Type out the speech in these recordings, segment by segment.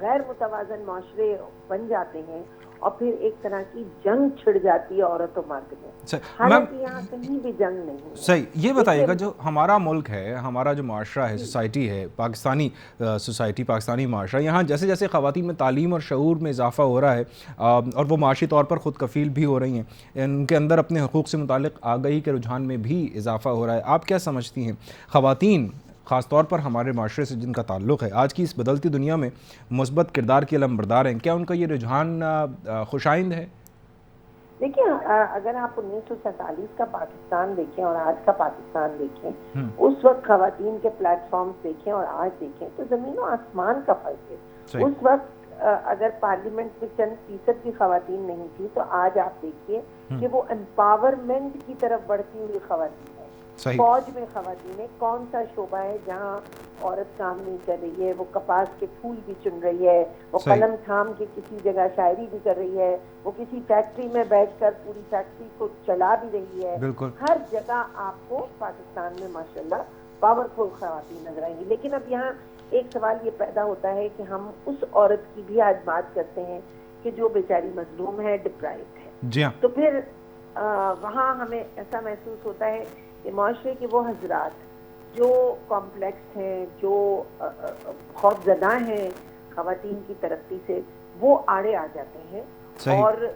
غیر متوازن معاشرے بن جاتے ہیں اور پھر ایک طرح کی جنگ چھڑ جاتی ہے عورت و مرد میں، حالانکہ یہاں کہیں بھی جنگ نہیں ہے۔ صحیح، یہ بتائیے گا جو ہمارا ملک ہے، ہمارا جو معاشرہ ہے، سوسائٹی ہے، پاکستانی سوسائٹی، پاکستانی معاشرہ، یہاں جیسے جیسے خواتین میں تعلیم اور شعور میں اضافہ ہو رہا ہے اور وہ معاشی طور پر خود کفیل بھی ہو رہی ہیں، ان کے اندر اپنے حقوق سے متعلق آگہی کے رجحان میں بھی اضافہ ہو رہا ہے، آپ کیا سمجھتی ہیں خواتین خاص طور پر ہمارے معاشرے سے جن کا تعلق ہے آج کی اس بدلتی دنیا میں مثبت کردار کے علمبردار ہیں، کیا ان کا یہ رجحان خوش آئند ہے؟ دیکھیں، اگر آپ 1947 کا پاکستان دیکھیں اور آج کا پاکستان دیکھیں، اس وقت خواتین کے پلیٹ فارمز دیکھیں اور آج دیکھیں تو زمین و آسمان کا فرق ہے۔ اس وقت اگر پارلیمنٹ میں چند فیصد کی خواتین نہیں تھی تو آج آپ دیکھیے کہ وہ امپاورمنٹ کی طرف بڑھتی ہوئی خواتین ہیں۔ فوج میں خواتین، کون سا شعبہ ہے جہاں عورت کام نہیں کر رہی ہے؟ وہ کپاس کے پھول بھی چن رہی ہے، وہ قلم تھام کے کسی جگہ شاعری بھی کر رہی ہے، وہ کسی فیکٹری میں بیٹھ کر پوری فیکٹری کو چلا بھی رہی ہے۔ ہر جگہ آپ کو پاکستان میں ماشاءاللہ پاورفل خواتین نظر آئیں گی۔ لیکن اب یہاں ایک سوال یہ پیدا ہوتا ہے کہ ہم اس عورت کی بھی آج بات کرتے ہیں کہ جو بیچاری مظلوم ہے، ڈپرائیوڈ ہے، تو پھر وہاں ہمیں ایسا محسوس ہوتا ہے کہ معاشرے کے وہ حضرات جو کمپلیکس ہیں، جو خوف زدہ ہیں خواتین کی ترقی سے، وہ آڑے آ جاتے ہیں۔ اور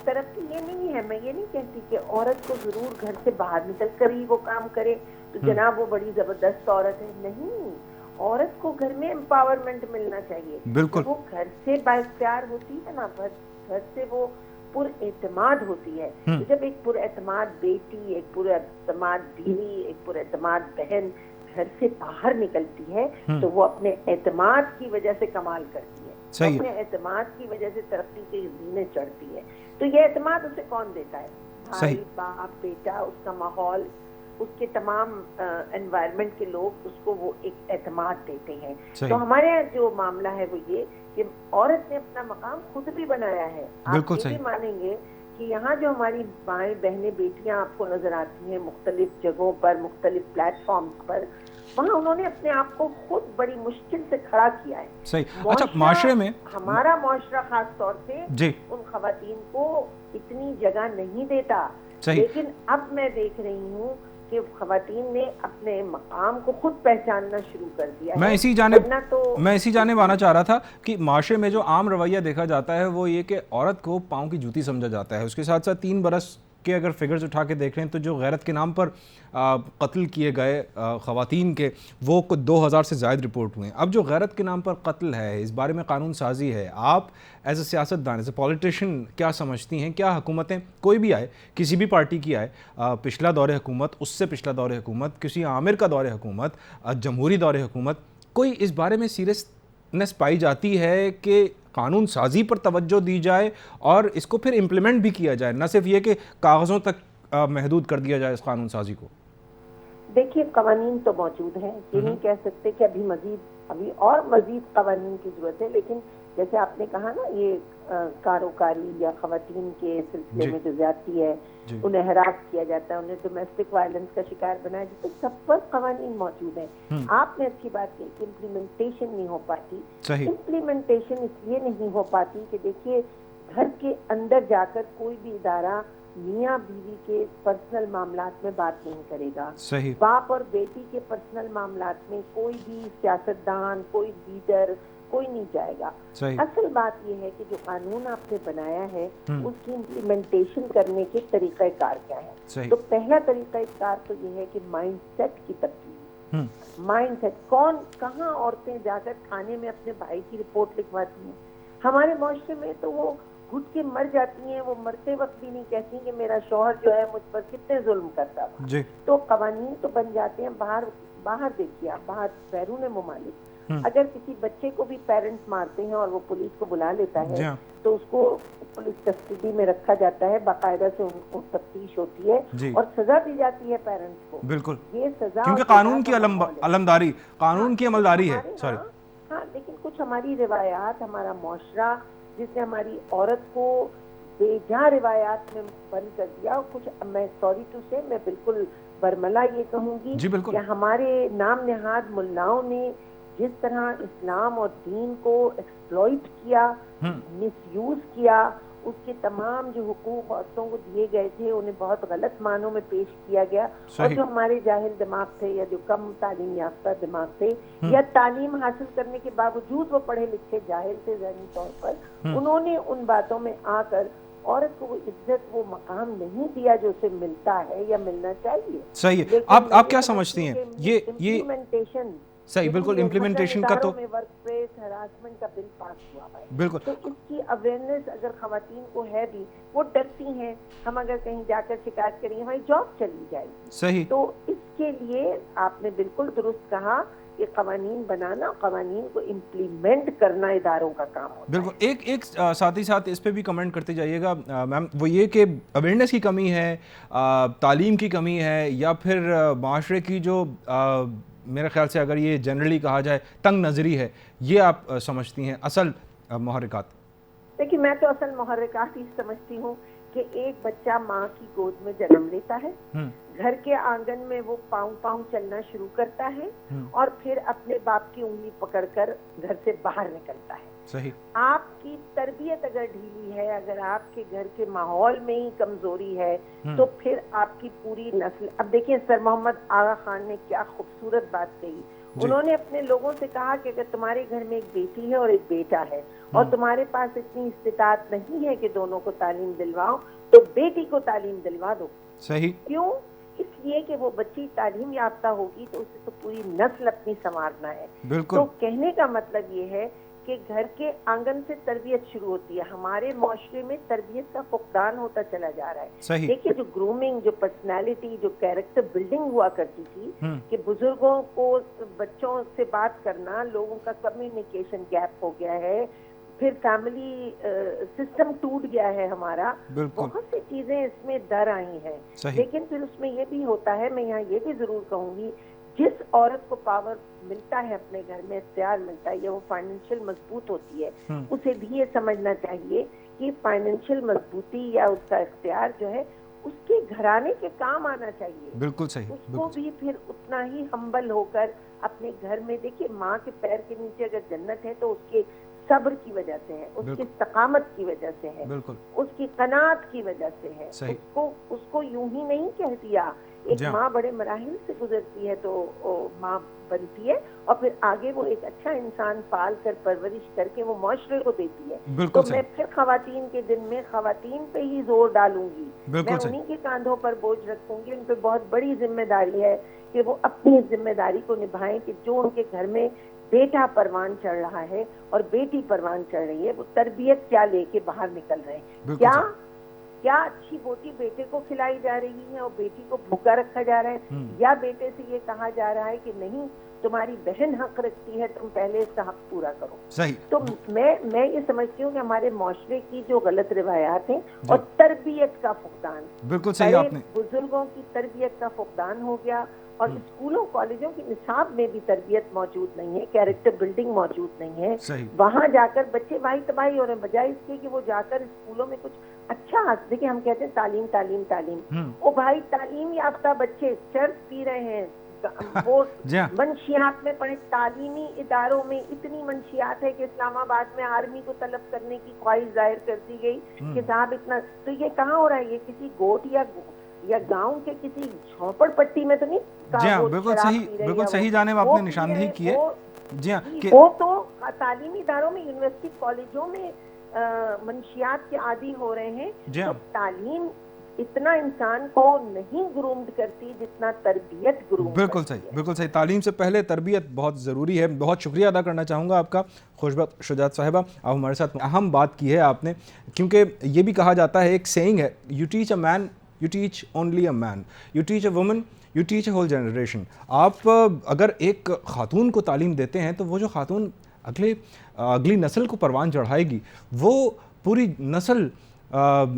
ترقی یہ نہیں ہے، میں یہ نہیں کہتی کہ عورت کو ضرور گھر سے باہر نکل کر ہی وہ کام کرے تو جناب وہ بڑی زبردست عورت ہے، نہیں، عورت کو گھر میں امپاورمنٹ ملنا چاہیے۔ وہ گھر سے بااختیار ہوتی ہے نا، گھر سے وہ پر اعتماد ہوتی ہے، تو جب ایک پر اعتماد بیٹی، ایک پر اعتماد بیوی، ایک پر اعتماد بہن گھر سے باہر نکلتی ہے تو وہ اپنے اعتماد کی وجہ سے کمال کرتی ہے، اپنے اعتماد کی وجہ سے ترقی کے زینے چڑھتی ہے۔ تو یہ اعتماد اسے کون دیتا ہے؟ بھائی، باپ، بیٹا، اس کا ماحول، اس کے تمام انوائرمنٹ کے لوگ اس کو وہ ایک اعتماد دیتے ہیں۔ تو ہمارے یہاں جو معاملہ ہے وہ یہ کہ عورت نے اپنا مقام خود بھی بنایا ہے۔ آپ یہ بھی مانیں گے کہ یہاں جو ہماری مائیں، بہنیں، بیٹیاں آپ کو نظر آتی ہیں مختلف جگہوں پر، مختلف پلیٹ فارمز پر، وہاں انہوں نے اپنے آپ کو خود بڑی مشکل سے کھڑا کیا ہے۔ صحیح۔ اچھا، معاشرے میں ہمارا معاشرہ خاص طور سے ان خواتین کو اتنی جگہ نہیں دیتا، لیکن اب میں دیکھ رہی ہوں کہ خواتین نے اپنے مقام کو خود پہچاننا شروع کر دیا ہے۔ میں اسی جانب آنا چاہ رہا تھا کہ معاشرے میں جو عام رویہ دیکھا جاتا ہے وہ یہ کہ عورت کو پاؤں کی جوتی سمجھا جاتا ہے۔ اس کے ساتھ ساتھ 3 برس کے اگر فگرز اٹھا کے دیکھ رہے ہیں تو جو غیرت کے نام پر قتل کیے گئے خواتین کے وہ 2000 سے زائد رپورٹ ہوئے ہیں۔ اب جو غیرت کے نام پر قتل ہے، اس بارے میں قانون سازی ہے، آپ ایز اے سیاستدان، ایز اے پولیٹیشین کیا سمجھتی ہیں؟ کیا حکومتیں کوئی بھی آئے، کسی بھی پارٹی کی آئے، پچھلا دور حکومت، اس سے پچھلا دور حکومت، کسی عامر کا دور حکومت، جمہوری دور حکومت، کوئی اس بارے میں سیریسنس پائی جاتی ہے کہ قانون سازی پر توجہ دی جائے اور اس کو پھر امپلیمنٹ بھی کیا جائے، نہ صرف یہ کہ کاغذوں تک محدود کر دیا جائے اس قانون سازی کو؟ دیکھیے، قوانین تو موجود ہیں، یہ نہیں کہہ سکتے کہ ابھی اور مزید قوانین کی ضرورت ہے، لیکن جیسے آپ نے کہا نا، یہ کاروکاری یا خواتین کے سلسلے میں جو زیادتی ہے، انہیں ہراس کیا جاتا ہے، انہیں ڈومیسٹک وائلنس کا شکار بنایا جاتا ہے، سب پر قوانین موجود ہیں۔ آپ نے اچھی بات کی کہ امپلیمنٹیشن نہیں ہو پاتی۔ امپلیمنٹیشن اس لیے نہیں ہو پاتی کہ دیکھیے، گھر کے اندر جا کر کوئی بھی ادارہ میاں بیوی کے پرسنل معاملات میں بات نہیں کرے گا، باپ اور بیٹی کے پرسنل معاملات میں کوئی بھی سیاستدان، کوئی لیڈر، کوئی نہیں جائے گا۔ اصل بات یہ ہے کہ جو قانون آپ نے بنایا ہے اس کی امپلیمنٹیشن کرنے کے طریقہ کار کیا ہے؟ تو پہلا طریقہ کار تو یہ ہے کہ مائنڈ سیٹ کی تبدیلی۔ مائنڈ سیٹ، کہاں عورتیں جا کر تھانے میں اپنے بھائی کی رپورٹ لکھواتی ہیں؟ ہمارے معاشرے میں تو وہ گھٹ کے مر جاتی ہیں، وہ مرتے وقت بھی نہیں کہتی کہ میرا شوہر جو ہے مجھ پر کتنے ظلم کرتا تھا۔ تو قوانین تو بن جاتے ہیں، باہر دیکھیے آپ، باہر بیرون ممالک اگر کسی بچے کو بھی پیرنٹس مارتے ہیں اور وہ پولیس کو بلا لیتا ہے تو اس کو پولیس کسٹڈی میں رکھا جاتا ہے، باقاعدہ سے ان کو تفتیش ہوتی ہے اور سزا دی جاتی ہے پیرنٹس کو۔ بالکل، یہ سزا کیونکہ قانون کی علمداری، قانون کی عملداری ہے۔ ہاں، لیکن کچھ ہماری روایات، ہمارا معاشرہ جس نے ہماری عورت کو بے جا روایات میں بند کر دیا، کچھ میں سوری ٹو سے میں بالکل برملا یہ کہوں گی کہ ہمارے نام نہاد ملاؤں نے جس طرح اسلام اور دین کو ایکسپلوئٹ کیا، مس یوز کیا، اس کے تمام جو حقوق عورتوں کو دیے گئے تھے انہیں بہت غلط معنوں میں پیش کیا گیا، اور جو ہمارے جاہل دماغ تھے یا جو کم تعلیم یافتہ دماغ تھے یا تعلیم حاصل کرنے کے باوجود وہ پڑھے لکھے جاہل تھے ذہنی طور پر، انہوں نے ان باتوں میں آ کر عورت کو وہ عزت وہ مقام نہیں دیا جو اسے ملتا ہے یا ملنا چاہیے. صحیح ہے. آپ کیا سمجھتی ہیں یہ امپلیمنٹیشن؟ صحیح، بالکل امپلیمنٹیشن کا تو ورک پلیس ہراسمنٹ کا بل پاس ہوا ہے، بالکل، تو اس کی اویئرنیس اگر خواتین کو ہے بھی، وہ ڈرتی ہیں ہم اگر کہیں جا کر شکایت کریں ہماری جاب چلی جائے گی. صحیح. تو اس کے لیے آپ نے بالکل درست کہا کہ قوانین بنانا، قوانین کو امپلیمنٹ کرنا اداروں کا کام ہوتا ہے. بالکل. ایک ساتھ ہی ساتھ اس پہ بھی کمنٹ کرتے جائیے گا میم، وہ یہ کہ اویئرنیس کی کمی ہے، تعلیم کی کمی ہے، یا پھر معاشرے کی جو میرے خیال سے اگر یہ جنرلی کہا جائے تنگ نظری ہے، یہ آپ سمجھتی ہیں اصل محرکات؟ دیکھیے میں تو اصل محرکات ہی سمجھتی ہوں کہ ایک بچہ ماں کی گود میں جنم لیتا ہے، گھر کے آنگن میں وہ پاؤں پاؤں چلنا شروع کرتا ہے اور پھر اپنے باپ کی انگلی پکڑ کر گھر سے باہر نکلتا ہے. صحیح. آپ کی تربیت اگر ڈھیلی ہے، اگر آپ کے گھر کے ماحول میں ہی کمزوری ہے، تو پھر آپ کی پوری نسل. اب دیکھیں سر محمد آغا خان نے کیا خوبصورت بات کہی. انہوں نے اپنے لوگوں سے کہا کہ اگر تمہارے گھر میں ایک بیٹی ہے اور ایک بیٹا ہے اور تمہارے پاس اتنی استطاعت نہیں ہے کہ دونوں کو تعلیم دلواؤ، تو بیٹی کو تعلیم دلوا دو. صحیح. کیوں؟ اس لیے کہ وہ بچی تعلیم یافتہ ہوگی تو اسے تو پوری نسل اپنی سنوارنا ہے. بالکل. تو کہنے کا مطلب یہ ہے کہ گھر کے آنگن سے تربیت شروع ہوتی ہے. ہمارے معاشرے میں تربیت کا فقدان ہوتا چلا جا رہا ہے. دیکھیے جو گرومنگ، جو پرسنالٹی، جو کیریکٹر بلڈنگ ہوا کرتی تھی کہ بزرگوں کو بچوں سے بات کرنا، لوگوں کا کمیونیکیشن گیپ ہو گیا ہے، پھر فیملی سسٹم ٹوٹ گیا ہے ہمارا، بہت سی چیزیں اس میں در آئی ہیں. لیکن پھر اس میں یہ بھی ہوتا ہے، میں یہاں یہ بھی ضرور کہوں گی، جس عورت کو پاور ملتا ہے اپنے گھر میں، اختیار ملتا ہے یا وہ فائنینشیل مضبوط ہوتی ہے، اسے بھی یہ سمجھنا چاہیے کہ فائنینشیل مضبوطی یا اس کا اختیار جو ہے اس کے گھرانے کے کام آنا چاہیے. بالکل صحیح. اس کو بھی پھر اتنا ہی ہمبل ہو کر اپنے گھر میں، دیکھیے ماں کے پیر کے نیچے اگر جنت ہے تو اس کے صبر کی وجہ سے ہے، اس کی استقامت کی وجہ سے ہے، اس کی قناعت کی وجہ سے ہے. اس کو یوں ہی نہیں کہہ دیا. ایک ماں بڑے مراحل سے گزرتی ہے تو ماں بنتی ہے اور پھر آگے وہ ایک اچھا انسان پال کر پرورش کر کے وہ معاشرے کو دیتی ہے. تو میں پھر خواتین کے دن میں خواتین پہ ہی زور ڈالوں گی، میں انہی کے کاندھوں پر بوجھ رکھوں گی. ان پہ بہت بڑی ذمہ داری ہے کہ وہ اپنی ذمہ داری کو نبھائیں کہ جو ان کے گھر میں بیٹا پروان چڑھ رہا ہے اور بیٹی پروان چڑھ رہی ہے، وہ تربیت کیا لے کے باہر نکل رہے ہیں. کیا اچھی بوٹی بیٹے کو کھلائی جا رہی ہے اور بیٹی کو بھوکا رکھا جا رہا ہے، یا بیٹے سے یہ کہا جا رہا ہے کہ نہیں تمہاری بہن حق رکھتی ہے، تم پہلے اس کا حق پورا کرو. صحیح. تو میں یہ سمجھتی ہوں کہ ہمارے معاشرے کی جو غلط روایات ہیں اور تربیت کا فقدان، بالکل صحیح آپ نے، بزرگوں کی تربیت کا فقدان ہو گیا. اور اسکولوں کالجوں کی نصاب میں بھی تربیت موجود نہیں ہے، کیریکٹر بلڈنگ موجود نہیں ہے. وہاں جا کر بچے واہی تباہی ہو رہے ہیں، بجائے اس کے کہ وہ جا کر اسکولوں میں کچھ اچھا. دیکھیں ہم کہتے ہیں تعلیم تعلیم تعلیم، وہ بھائی تعلیم یافتہ بچے چرس پی رہے ہیں، وہ منشیات میں پڑھے. تعلیمی اداروں میں اتنی منشیات ہے کہ اسلام آباد میں آرمی کو طلب کرنے کی خواہش ظاہر کر دی گئی کہ صاحب اتنا. تو یہ کہاں ہو رہا ہے؟ یہ کسی گوٹ یا گاؤں کے کسی جھونپڑ پٹی میں تو نہیں. جی ہاں بالکل صحیح جانب آپ نے نشاندہی کی ہے. جی ہاں وہ تو تعلیمی اداروں میں، یونیورسٹی کالجوں میں منشیات کے عادی ہو رہے ہیں. تو تعلیم اتنا انسان کو نہیں گرومڈ کرتی جتنا تربیت گرومڈ. بالکل صحیح. تعلیم سے پہلے تربیت بہت ضروری ہے. بہت شکریہ ادا کرنا چاہوں گا آپ کا خوشبخت شجاعت صاحبہ، آپ ہمارے ساتھ اہم بات کی ہے آپ نے، کیونکہ یہ بھی کہا جاتا ہے، ایک سیئنگ ہے، you teach a man you teach only a man, you teach a woman you teach a whole generation. آپ اگر ایک خاتون کو تعلیم دیتے ہیں تو وہ جو خاتون اگلی نسل کو پروان چڑھائے گی، وہ پوری نسل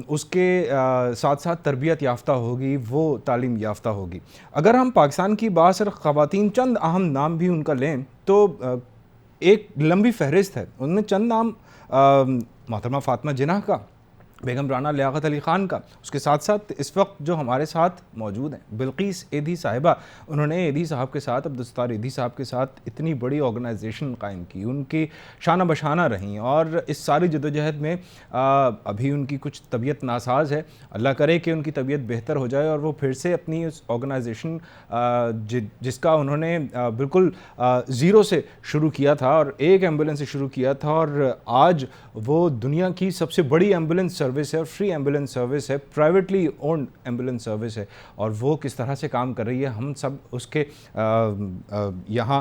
اس کے ساتھ ساتھ تربیت یافتہ ہوگی، وہ تعلیم یافتہ ہوگی. اگر ہم پاکستان کی بات صرف خواتین، چند اہم نام بھی ان کا لیں تو ایک لمبی فہرست ہے. ان میں چند نام محترمہ فاطمہ جناح کا، بیگم رانا لیاقت علی خان کا، اس کے ساتھ ساتھ اس وقت جو ہمارے ساتھ موجود ہیں بلقیس ایدھی صاحبہ، انہوں نے ایدھی صاحب کے ساتھ، عبدالستار ایدھی صاحب کے ساتھ اتنی بڑی آرگنائزیشن قائم کی، ان کی شانہ بشانہ رہیں، اور اس ساری جدوجہد میں ابھی ان کی کچھ طبیعت ناساز ہے، اللہ کرے کہ ان کی طبیعت بہتر ہو جائے اور وہ پھر سے اپنی اس آرگنائزیشن جس کا انہوں نے بالکل زیرو سے شروع کیا تھا اور ایک ایمبولینس سے شروع کیا تھا، اور آج وہ دنیا کی سب سے بڑی ایمبولینس سروس ہے اور فری ایمبولینس سروس ہے، پرائیویٹلی اونڈ ایمبولینس سروس ہے، اور وہ کس طرح سے کام کر رہی ہے ہم سب اس کے یہاں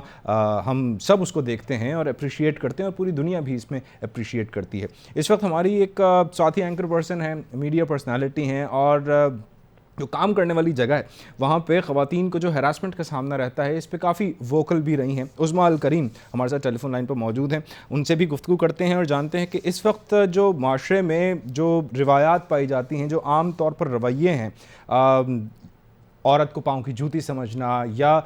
ہم سب اس کو دیکھتے ہیں اور اپریشیٹ کرتے ہیں، اور پوری دنیا بھی اس میں اپریشیٹ کرتی ہے۔ اس وقت ہماری ایک ساتھی اینکر پرسن ہیں، میڈیا پرسنالٹی ہیں، اور جو کام کرنے والی جگہ ہے وہاں پہ خواتین کو جو ہراسمنٹ کا سامنا رہتا ہے اس پہ کافی ووکل بھی رہی ہیں۔ عظمیٰ الکریم ہمارے ساتھ ٹیلی فون لائن پر موجود ہیں، ان سے بھی گفتگو کرتے ہیں اور جانتے ہیں کہ اس وقت جو معاشرے میں جو روایات پائی جاتی ہیں، جو عام طور پر رویے ہیں، عورت کو پاؤں کی جوتی سمجھنا یا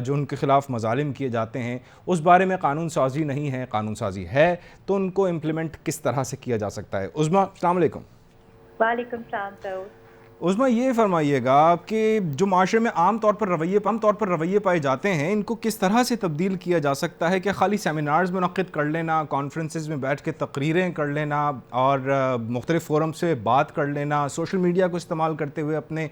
جو ان کے خلاف مظالم کیے جاتے ہیں، اس بارے میں قانون سازی نہیں ہے، قانون سازی ہے تو ان کو امپلیمنٹ کس طرح سے کیا جا سکتا ہے۔ عظمیٰ السلام علیکم۔ وعلیکم السلام۔ عظمیٰ یہ فرمائیے گا کہ جو معاشرے میں عام طور پر رویے پائے جاتے ہیں، ان کو کس طرح سے تبدیل کیا جا سکتا ہے؟ کہ خالی سیمینارز منعقد کر لینا، کانفرنسز میں بیٹھ کے تقریریں کر لینا اور مختلف فورم سے بات کر لینا، سوشل میڈیا کو استعمال کرتے ہوئے اپنے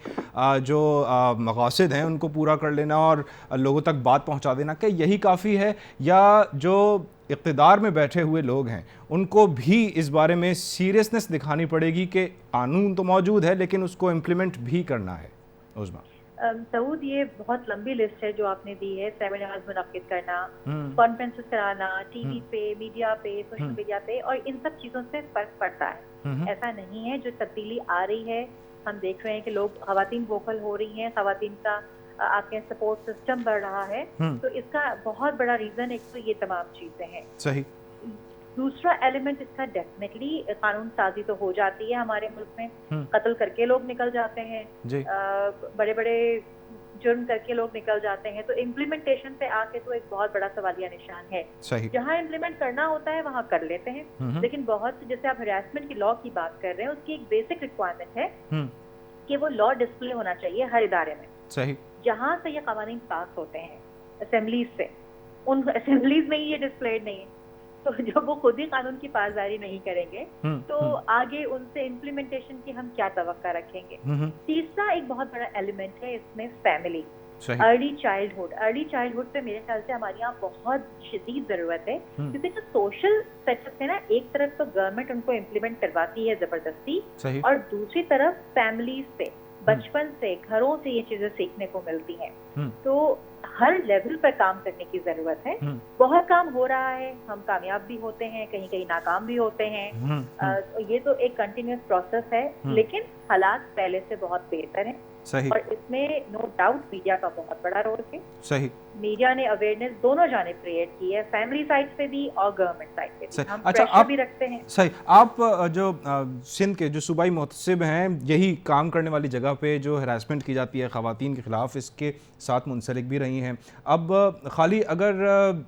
جو مقاصد ہیں ان کو پورا کر لینا اور لوگوں تک بات پہنچا دینا، کہ یہی کافی ہے؟ یا جو اقتدار میں بیٹھے ہوئے لوگ ہیں ان کو بھی اس بارے میں سیریسنس دکھانی پڑے گی کہ قانون تو موجود ہے لیکن اس کو امپلیمنٹ بھی کرنا ہے؟ عظمیٰ سعود، یہ بہت لمبی لسٹ ہے جو آپ نے دی ہے، سیمینارز منعقد کرنا، کانفرنسز کرانا، ٹی وی پہ، میڈیا پہ، سوشل میڈیا پہ، اور ان سب چیزوں سے فرق پڑتا ہے۔ ایسا نہیں ہے، جو تبدیلی آ رہی ہے ہم دیکھ رہے ہیں کہ لوگ، خواتین ووکل ہو رہی ہیں، خواتین کا آپ کے سپورٹ سسٹم بڑھ رہا ہے، تو اس کا بہت بڑا ریزن ایک تو یہ تمام چیزیں ہیں۔ صحیح۔ دوسرا ایلیمنٹ اس کا ڈیفینیٹلی قانون سازی تو ہو جاتی ہے ہمارے ملک میں، قتل کر کے لوگ نکل جاتے ہیں، بڑے بڑے جرم کر کے لوگ نکل جاتے ہیں، تو امپلیمنٹیشن پہ آ کے تو ایک بہت بڑا سوالیہ نشان ہے۔ جہاں امپلیمنٹ کرنا ہوتا ہے وہاں کر لیتے ہیں، لیکن بہت جیسے آپ ہراسمنٹ کی لاء کی بات کر رہے ہیں، اس کی ایک بیسک ریکوائرمنٹ ہے کہ وہ لاء ڈسپلے ہونا چاہیے ہر ادارے میں۔ صحیح۔ جہاں سے یہ قوانین پاس ہوتے ہیں اسمبلیز سے، ان اسمبلیز میں ہی یہ ڈسپلیڈ نہیں ہے، تو جب وہ خود ہی قانون کی پاسداری نہیں کریں گے تو آگے ان سے امپلیمنٹیشن کی ہم کیا توقع رکھیں گے۔ تیسرا ایک بہت بڑا ایلیمنٹ ہے اس میں فیملی، ارلی چائلڈہڈ پہ میرے خیال سے ہمارے یہاں بہت شدید ضرورت ہے، کیونکہ جو سوشل سیٹ اپ ہے نا، ایک طرف تو گورنمنٹ ان کو امپلیمنٹ کرواتی ہے زبردستی، اور دوسری طرف فیملیز سے، بچپن سے، گھروں سے یہ چیزیں سیکھنے کو ملتی ہیں، تو ہر لیول پر کام کرنے کی ضرورت ہے۔ بہت کام ہو رہا ہے، ہم کامیاب بھی ہوتے ہیں، کہیں کہیں ناکام بھی ہوتے ہیں، یہ تو ایک کنٹینیوس پروسیس ہے، لیکن حالات پہلے سے بہت بہتر ہیں، اور اس میں نو ڈاؤٹ میڈیا کا بہت بڑا رول ہے۔ صحیح۔ میڈیا نے اویئرنیس دونوں جانب کریٹ کی ہے، فیملی سائڈ پہ بھی اور گورنمنٹ سائڈ پہ بھی، ہم پریشر بھی رکھتے ہیں۔ صحیح۔ آپ جو سندھ کے جو صوبائی محتسب ہیں، یہی کام کرنے والی جگہ پہ جو ہراسمنٹ کی جاتی ہے خواتین کے خلاف، اس کے ساتھ منسلک بھی رہی ہیں، اب خالی اگر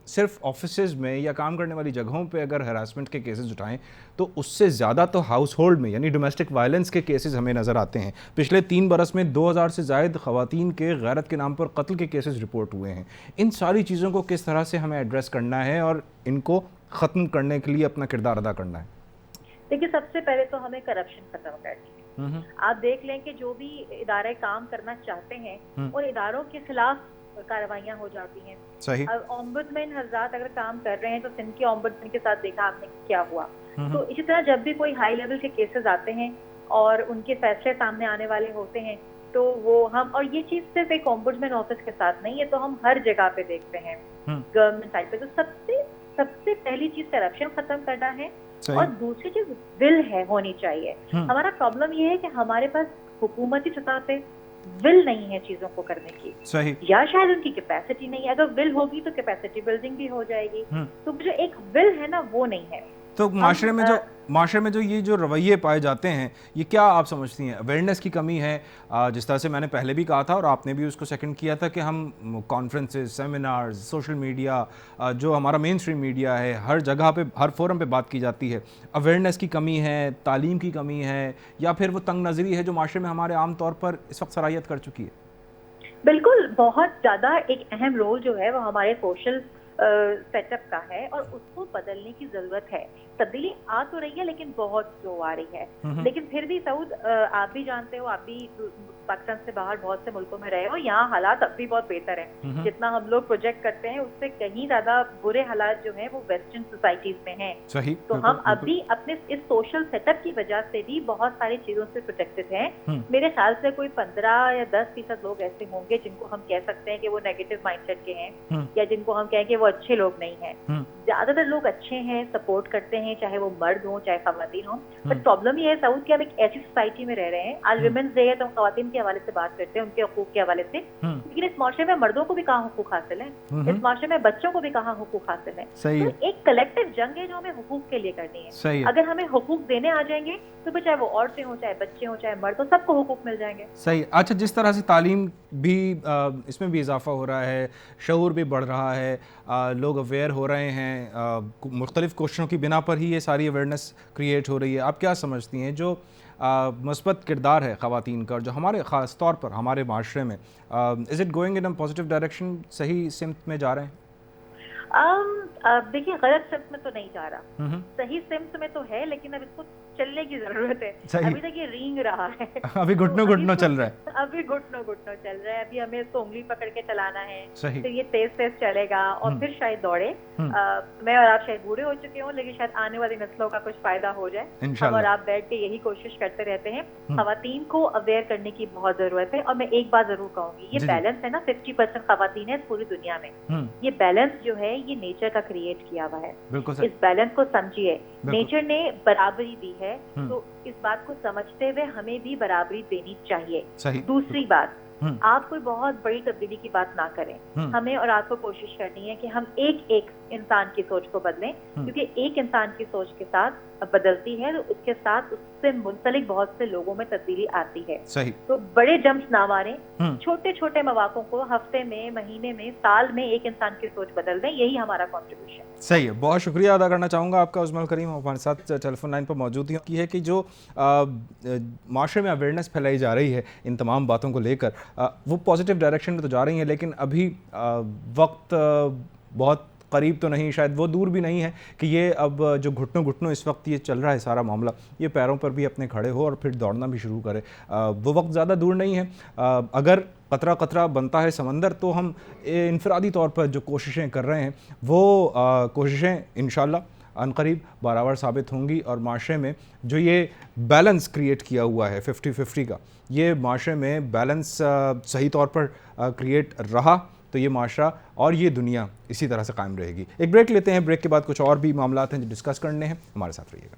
صرف آفیسز میں یا کام کرنے والی جگہوں پہ اگر ہراسمنٹ کے کیسز اٹھائیں تو اس سے زیادہ تو ہاؤس ہولڈ میں یعنی ڈومیسٹک وائلنس کے کیسز ہمیں نظر آتے ہیں۔ پچھلے 3 برس میں 2000 سے زائد خواتین کے غیرت کے نام پر قتل کے کیسز رپورٹ ہوئے ہیں۔ ان ساری چیزوں کو کس طرح سے ہمیں ایڈریس کرنا ہے اور ان کو ختم کرنے کے لیے اپنا کردار ادا کرنا ہے؟ دیکھیے، سب سے پہلے تو ہمیں کرپشن ختم کرنی ہے۔ آپ دیکھ لیں کہ جو بھی ادارے کام کرنا چاہتے ہیں ان اداروں کے خلاف کارروائیاں ہو جاتی ہیں۔ صحیح۔ اومبڈسمین حضرات اگر کام کر رہے ہیں تو سندھ کے اومبڈسمین کے ساتھ دیکھا آپ نے کیا ہوا، تو اسی طرح جب بھی کوئی ہائی لیول کے کیسز آتے ہیں اور ان کے فیصلے سامنے آنے والے ہوتے ہیں تو وہ ہم، اور یہ چیز صرف ایک اومبڈسمین آفس کے ساتھ نہیں ہے، تو ہم ہر جگہ پہ دیکھتے ہیں گورنمنٹ سائڈ پہ، تو سب سے پہلی چیز کرپشن ختم کرنا ہے، اور دوسری چیز ول ہے، ہونی چاہیے۔ ہمارا پرابلم یہ ہے کہ ہمارے پاس حکومتی سطح پہ ول نہیں ہے چیزوں کو کرنے کی، یا شاید ان کی کیپیسٹی نہیں ہے۔ اگر ول ہوگی تو کیپیسٹی بلڈنگ بھی ہو جائے گی، تو جو ایک ول ہے نا وہ نہیں ہے۔ تو معاشرے میں جو یہ جو رویے پائے جاتے ہیں یہ کیا آپ سمجھتی ہیں؟ اویئرنیس کی کمی ہے، جس طرح سے میں نے پہلے بھی کہا تھا اور آپ نے بھی اس کو سیکنڈ کیا تھا کہ ہم کانفرنسز، سیمینارز، سوشل میڈیا، جو ہمارا مین اسٹریم میڈیا ہے، ہر جگہ پہ ہر فورم پہ بات کی جاتی ہے، اویئرنیس کی کمی ہے، تعلیم کی کمی ہے، یا پھر وہ تنگ نظری ہے جو معاشرے میں ہمارے عام طور پر اس وقت سرایت کر چکی ہے؟ بالکل، بہت زیادہ ایک اہم رول جو ہے وہ ہمارے سوشل سیٹ اپ کا ہے اور اس کو بدلنے کی ضرورت ہے. تبدیلی آ تو رہی ہے لیکن بہت سلو آ رہی ہے. لیکن پھر بھی سعود، آپ بھی جانتے ہو، آپ بھی پاکستان سے باہر بہت سے ملکوں میں رہے ہو، یہاں حالات اب بھی بہت بہتر ہیں. جتنا ہم لوگ پروجیکٹ کرتے ہیں اس سے کہیں زیادہ برے حالات جو ہیں وہ ویسٹرن سوسائٹیز میں ہیں. تو ہم اب بھی اپنے اس سوشل سیٹ اپ کی وجہ سے بھی بہت ساری چیزوں سے پروٹیکٹڈ ہیں. میرے خیال سے کوئی 15 یا 10% لوگ ایسے ہوں گے جن کو ہم کہہ سکتے ہیں کہ وہ نیگیٹو مائنڈ سیٹ کے ہیں، یا جن کو ہم کہیں کہ وہ اچھے لوگ نہیں ہیں. زیادہ تر لوگ اچھے ہیں، سپورٹ کرتے ہیں، چاہے وہ مرد ہوں چاہے خواتین ہوں. بٹ پرابلم یہ ہے سعود کہ ہم ایک ایسی سوسائٹی میں رہ رہے ہیں، آج ویمنس ڈے ہے تو ہم خواتین کے حوالے سے بات کرتے ہیں، ان کے حقوق کے حوالے سے، لیکن اس معاشرے میں مردوں کو بھی کہاں حقوق حاصل ہیں، اس معاشرے میں بچوں کو بھی کہاں حقوق حاصل ہیں. تو ایک کلیکٹیو جنگ ہے جو ہمیں حقوق کے لیے کرنی ہے. اگر ہمیں حقوق دینے آ جائیں گے تو چاہے وہ عورتیں ہوں چاہے بچے ہوں چاہے مرد ہوں، سب کو حقوق مل جائیں گے. صحیح. اچھا، جس طرح سے تعلیم بھی اس میں بھی اضافہ ہو رہا ہے، شعور بھی بڑھ رہا ہے، لوگ اویئر ہو رہے ہیں، مختلف کوششوں کی بنا پر ہی یہ ساری اویئرنیس کریٹ ہو رہی ہے. آپ کیا سمجھتی ہیں جو مثبت کردار ہے خواتین کا، جو ہمارے خاص طور پر ہمارے معاشرے میں، is it going in a positive direction, صحیح سمت میں جا رہے ہیں؟ دیکھیے، غلط سمت میں تو نہیں جا رہا، صحیح سمت میں تو ہے، لیکن اب اس کو چلنے کی ضرورت ہے. ابھی تک یہ رینگ رہا ہے، ابھی گھٹنوں گھٹنوں چل رہا ہے، ابھی گھٹنوں گھٹنوں چل رہا ہے. ابھی ہمیں اس کو انگلی پکڑ کے چلانا ہے، پھر یہ تیز تیز چلے گا اور پھر شاید دوڑے. میں اور آپ شاید بوڑھے ہو چکے ہوں لیکن شاید آنے والی نسلوں کا کچھ فائدہ ہو جائے. ہم اور آپ بیٹھ کے یہی کوشش کرتے رہتے ہیں. خواتین کو اویئر کرنے کی بہت ضرورت ہے. اور میں ایک بات ضرور کہوں گی، یہ بیلنس ہے نا، 50% خواتین ہے پوری دنیا میں. یہ بیلنس جو ہے یہ نیچر کا کریٹ کیا ہوا ہے. اس بیلنس کو سمجھیے، نیچر نے برابری دی ہے تو اس بات کو سمجھتے ہوئے ہمیں بھی برابری دینی چاہیے. دوسری بات، آپ کوئی بہت بڑی تبدیلی کی بات نہ کریں. ہمیں اور آپ کو کوشش کرنی ہے کہ ہم ایک انسان کی سوچ کو بدلیں، کیونکہ ایک انسان کی سوچ کے ساتھ بدلتی ہے تو اس کے ساتھ اس سے منسلک بہت سے لوگوں میں تبدیلی آتی ہے. تو بڑے جمپس نہ ماریں، چھوٹے چھوٹے مواقع کو ہفتے میں، مہینے میں، سال میں ایک انسان کی سوچ بدل دیں. یہی ہمارا کنٹریبیوشن. صحیح ہے. بہت شکریہ ادا کرنا چاہوں گا آپ کا عظمی الکریم، ہمارے ساتھ ٹیلی فون لائن پر موجود کی ہے کہ جو معاشرے میں اویئرنیس پھیلائی جا رہی ہے ان تمام باتوں کو لے کر، وہ پازیٹیو ڈائریکشن میں تو جا رہی ہیں، لیکن ابھی وقت بہت قریب تو نہیں، شاید وہ دور بھی نہیں ہے کہ یہ اب جو گھٹنوں گھٹنوں اس وقت یہ چل رہا ہے سارا معاملہ، یہ پیروں پر بھی اپنے کھڑے ہو اور پھر دوڑنا بھی شروع کرے. وہ وقت زیادہ دور نہیں ہے. اگر قطرہ قطرہ بنتا ہے سمندر تو ہم انفرادی طور پر جو کوششیں کر رہے ہیں وہ کوششیں انشاءاللہ عنقریب برابر ثابت ہوں گی، اور معاشرے میں جو یہ بیلنس کریٹ کیا ہوا ہے 50-50 کا، یہ معاشرے میں بیلنس صحیح طور پر کریٹ رہا تو یہ معاشرہ اور یہ دنیا اسی طرح سے قائم رہے گی. ایک بریک لیتے ہیں، بریک کے بعد کچھ اور بھی معاملات ہیں جو ڈسکس کرنے ہیں. ہمارے ساتھ رہیے گا.